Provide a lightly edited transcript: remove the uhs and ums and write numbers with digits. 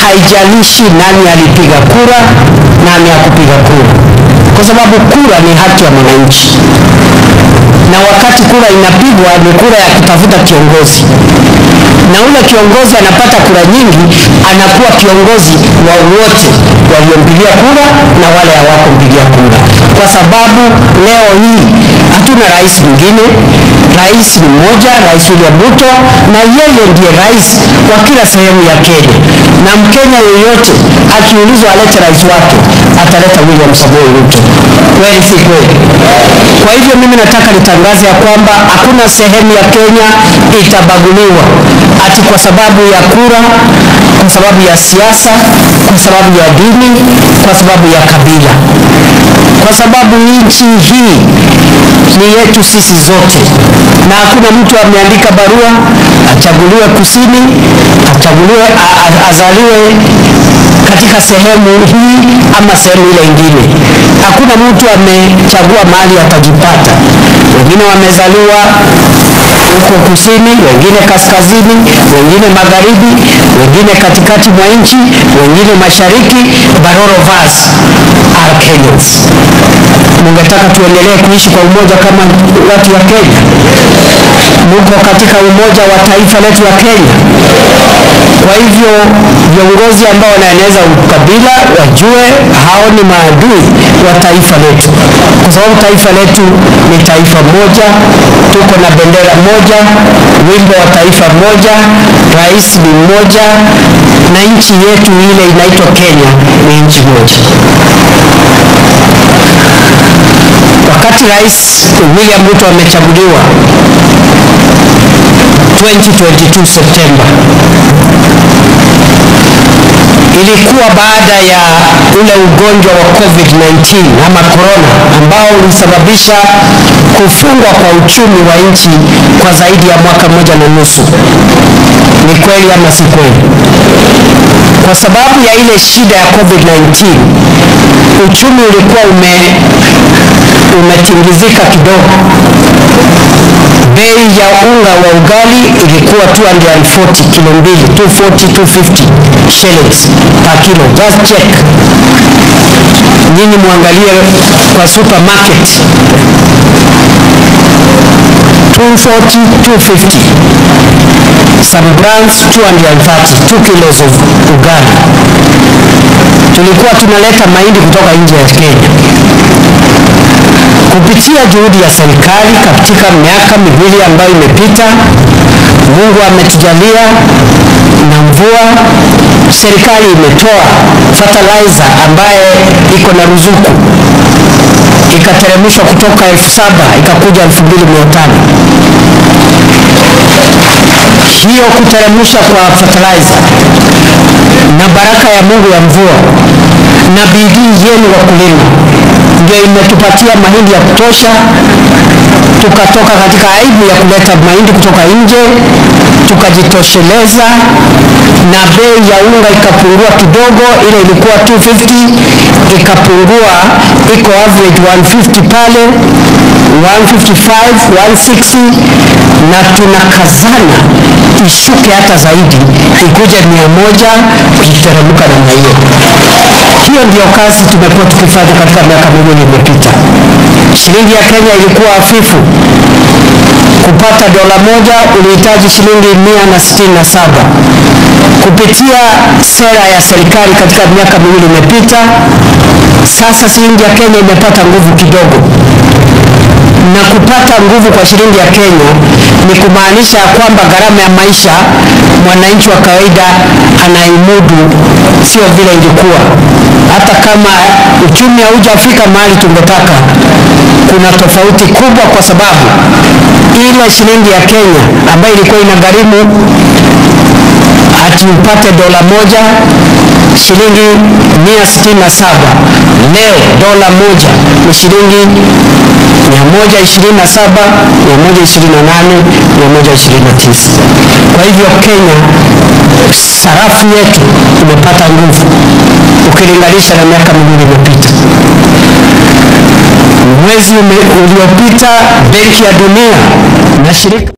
haijalishi nani alipiga kura, nani hakupiga kura, kwa sababu kura ni haki ya mwananchi, na wakati kura inapigwa ni kura ya kutafuta kiongozi, na ule kiongozi anapata kura nyingi, anakuwa kiongozi wa wote waliompigia kura na wale hawakumpigia kura, kwa sababu leo hii hatuna rais mwingine. Rais ni mmoja, Rais William Ruto, na yeye ndiye rais wa kila sehemu ya Kenya, na Mkenya yeyote akiulizwa alete rais wake ataleta William Samoei Ruto. Kweli si kweli? Kwa hivyo mimi nataka nitangaze ya kwamba hakuna sehemu ya Kenya itabaguliwa ati kwa sababu ya kura, kwa sababu ya siasa, kwa sababu ya dini, kwa sababu ya kabila, kwa sababu nchi hii ni yetu sisi zote, na hakuna mtu ameandika barua achaguliwe kusini, achaguliwe azaliwe katika sehemu hii ama sehemu ile nyingine. Hakuna mtu amechagua mahali atajipata. Wengine wamezaliwa huko kusini, wengine kaskazini, wengine magharibi, wengine katikati mwa nchi, wengine mashariki, but all of us are Kenyans. Mungetaka tuendelee kuishi kwa umoja kama watu wa Kenya? Muko katika umoja wa taifa letu la Kenya. Kwa hivyo viongozi ambao wanaeneza ukabila wajue hao ni maadui wa taifa letu, kwa sababu taifa letu ni taifa moja, tuko na bendera moja, wimbo wa taifa moja, rais ni mmoja, na nchi yetu ile inaitwa Kenya ni nchi moja. Wakati Rais William Ruto amechaguliwa 2022 Septemba, ilikuwa baada ya ule ugonjwa wa COVID-19 ama corona ambao ulisababisha kufungwa kwa uchumi wa nchi kwa zaidi ya mwaka 1.5. Ni kweli ama si kweli? Kwa sababu ya ile shida ya COVID-19, uchumi ulikuwa umetingizika kidogo. Bei ya unga wa ugali ilikuwa 240 kilo mbili, 250 shillings per kilo. Just check. Nyinyi muangalie kwa supermarket. 240, 250. Some brands 230, 2 kilos of ugali. Tulikuwa tunaleta mahindi kutoka nje ya Kenya. Kupitia juhudi ya serikali katika miaka miwili ambayo imepita, Mungu ametujalia na mvua. Serikali imetoa fertilizer ambaye iko na ruzuku, ikateremshwa kutoka 7,000 ikakuja 2,500. Hiyo kuteremsha kwa fertilizer na baraka ya Mungu ya mvua na bidii yenu wakulima ndio imetupatia mahindi ya kutosha. Tukatoka katika aibu ya kuleta mahindi kutoka nje, tukajitosheleza, na bei ya unga ikapungua kidogo. Ile ilikuwa 250 ikapungua, iko average 150 pale, 155, 160, na tunakazana ishuke hata zaidi, ikuje 100, ikiteremka namna hiyo. Hiyo ndio kazi tumekuwa tukifanya katika miaka miwili iliyopita. Shilingi ya Kenya ilikuwa hafifu. Kupata dola moja ulihitaji shilingi 167. Kupitia sera ya serikali katika miaka miwili imepita, sasa shilingi ya Kenya imepata nguvu kidogo. Na kupata nguvu kwa shilingi ya Kenya ni kumaanisha kwamba gharama ya maisha mwananchi wa kawaida anaimudu sio vile ilikuwa. Hata kama uchumi haujafika mahali tungetaka, kuna tofauti kubwa, kwa sababu ile shilingi ya Kenya ambayo ilikuwa inagharimu ati upate dola moja shilingi 167, leo dola moja ni shilingi 127, 128, 129. Kwa hivyo Kenya, sarafu yetu imepata nguvu ukilinganisha na miaka miwili iliyopita. Mwezi uliopita Benki ya Dunia na shirika